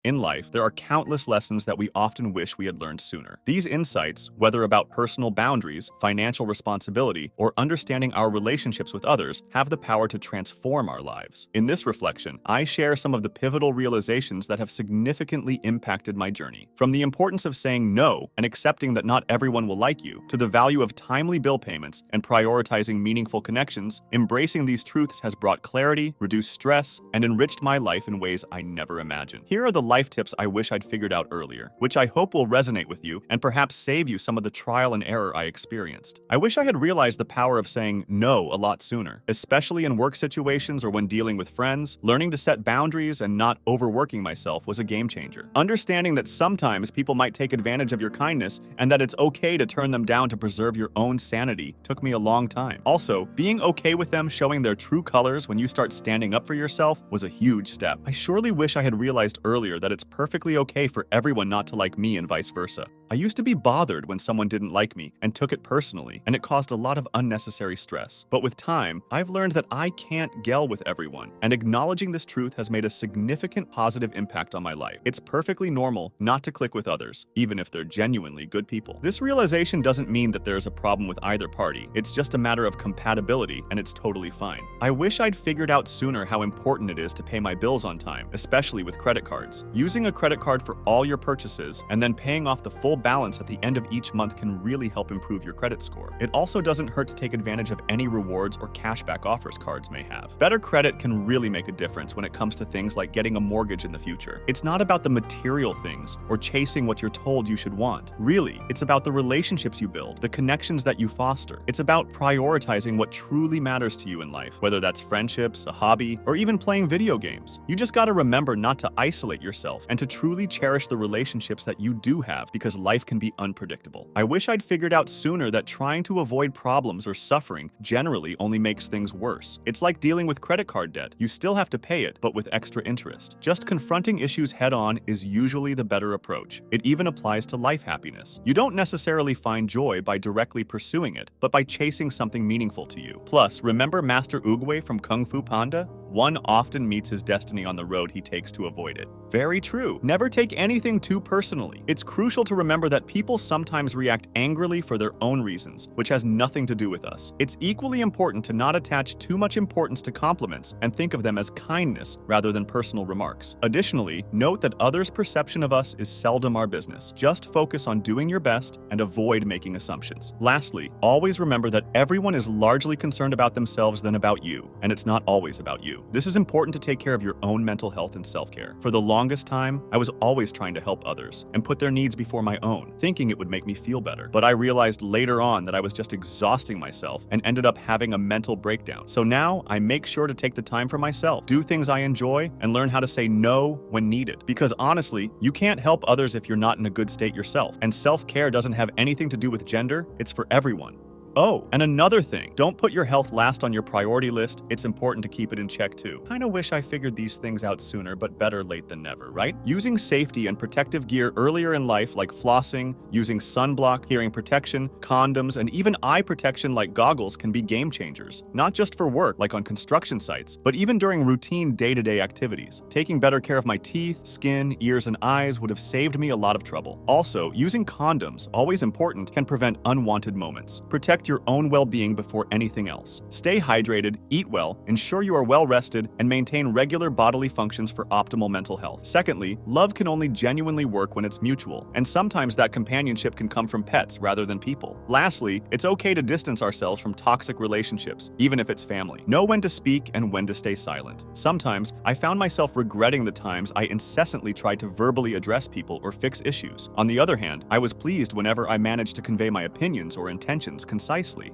In life, there are countless lessons that we often wish we had learned sooner. These insights, whether about personal boundaries, financial responsibility, or understanding our relationships with others, have the power to transform our lives. In this reflection, I share some of the pivotal realizations that have significantly impacted my journey. From the importance of saying no and accepting that not everyone will like you, to the value of timely bill payments and prioritizing meaningful connections, embracing these truths has brought clarity, reduced stress, and enriched my life in ways I never imagined. Here are the life tips I wish I'd figured out earlier, which I hope will resonate with you and perhaps save you some of the trial and error I experienced. I wish I had realized the power of saying no a lot sooner, especially in work situations or when dealing with friends. Learning to set boundaries and not overworking myself was a game changer. Understanding that sometimes people might take advantage of your kindness and that it's okay to turn them down to preserve your own sanity took me a long time. Also, being okay with them showing their true colors when you start standing up for yourself was a huge step. I surely wish I had realized earlier that it's perfectly okay for everyone not to like me and vice versa. I used to be bothered when someone didn't like me and took it personally, and it caused a lot of unnecessary stress. But with time, I've learned that I can't gel with everyone, and acknowledging this truth has made a significant positive impact on my life. It's perfectly normal not to click with others, even if they're genuinely good people. This realization doesn't mean that there's a problem with either party. It's just a matter of compatibility, and it's totally fine. I wish I'd figured out sooner how important it is to pay my bills on time, especially with credit cards. Using a credit card for all your purchases and then paying off the full balance at the end of each month can really help improve your credit score. It also doesn't hurt to take advantage of any rewards or cashback offers cards may have. Better credit can really make a difference when it comes to things like getting a mortgage in the future. It's not about the material things or chasing what you're told you should want. Really, it's about the relationships you build, the connections that you foster. It's about prioritizing what truly matters to you in life, whether that's friendships, a hobby, or even playing video games. You just gotta remember not to isolate yourself and to truly cherish the relationships that you do have, because life can be unpredictable. I wish I'd figured out sooner that trying to avoid problems or suffering generally only makes things worse. It's like dealing with credit card debt. You still have to pay it, but with extra interest. Just confronting issues head-on is usually the better approach. It even applies to life happiness. You don't necessarily find joy by directly pursuing it, but by chasing something meaningful to you. Plus, remember Master Oogway from Kung Fu Panda? One often meets his destiny on the road he takes to avoid it. Very true. Never take anything too personally. It's crucial to remember that people sometimes react angrily for their own reasons, which has nothing to do with us. It's equally important to not attach too much importance to compliments and think of them as kindness rather than personal remarks. Additionally, note that others' perception of us is seldom our business. Just focus on doing your best and avoid making assumptions. Lastly, always remember that everyone is largely concerned about themselves than about you, and it's not always about you. This is important to take care of your own mental health and self-care. For the longest time, I was always trying to help others and put their needs before my own, thinking it would make me feel better. But I realized later on that I was just exhausting myself and ended up having a mental breakdown. So now I make sure to take the time for myself, do things I enjoy, and learn how to say no when needed. Because honestly, you can't help others if you're not in a good state yourself. And self-care doesn't have anything to do with gender, it's for everyone. Oh, and another thing, don't put your health last on your priority list. It's important to keep it in check too. Kinda wish I figured these things out sooner, but better late than never, right? Using safety and protective gear earlier in life, like flossing, using sunblock, hearing protection, condoms, and even eye protection like goggles can be game changers. Not just for work, like on construction sites, but even during routine day-to-day activities. Taking better care of my teeth, skin, ears, and eyes would have saved me a lot of trouble. Also, using condoms, always important, can prevent unwanted moments. Protect your own well-being before anything else. Stay hydrated, eat well, ensure you are well rested, and maintain regular bodily functions for optimal mental health. Secondly, love can only genuinely work when it's mutual, and sometimes that companionship can come from pets rather than people. Lastly, it's okay to distance ourselves from toxic relationships, even if it's family. Know when to speak and when to stay silent. Sometimes, I found myself regretting the times I incessantly tried to verbally address people or fix issues. On the other hand, I was pleased whenever I managed to convey my opinions or intentions concisely.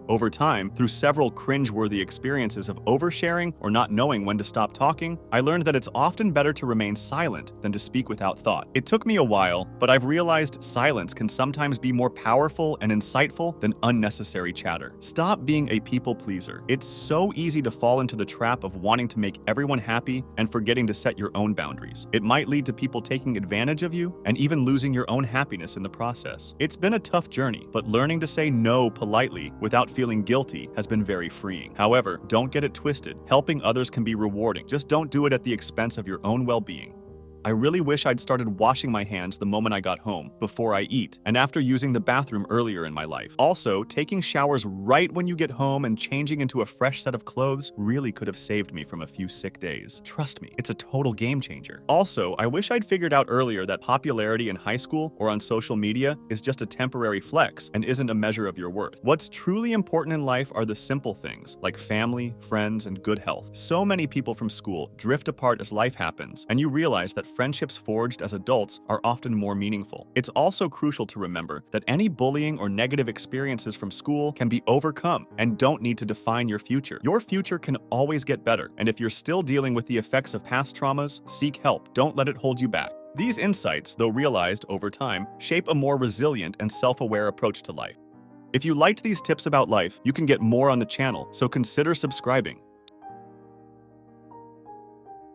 Over time, through several cringe-worthy experiences of oversharing or not knowing when to stop talking, I learned that it's often better to remain silent than to speak without thought. It took me a while, but I've realized silence can sometimes be more powerful and insightful than unnecessary chatter. Stop being a people pleaser. It's so easy to fall into the trap of wanting to make everyone happy and forgetting to set your own boundaries. It might lead to people taking advantage of you and even losing your own happiness in the process. It's been a tough journey, but learning to say no politely without feeling guilty has been very freeing. However, don't get it twisted. Helping others can be rewarding. Just don't do it at the expense of your own well-being. I really wish I'd started washing my hands the moment I got home, before I eat, and after using the bathroom earlier in my life. Also, taking showers right when you get home and changing into a fresh set of clothes really could have saved me from a few sick days. Trust me, it's a total game changer. Also, I wish I'd figured out earlier that popularity in high school or on social media is just a temporary flex and isn't a measure of your worth. What's truly important in life are the simple things, like family, friends, and good health. So many people from school drift apart as life happens, and you realize that friendships forged as adults are often more meaningful. It's also crucial to remember that any bullying or negative experiences from school can be overcome and don't need to define your future. Your future can always get better, and if you're still dealing with the effects of past traumas, seek help. Don't let it hold you back. These insights, though realized over time, shape a more resilient and self-aware approach to life. If you liked these tips about life, you can get more on the channel, so consider subscribing.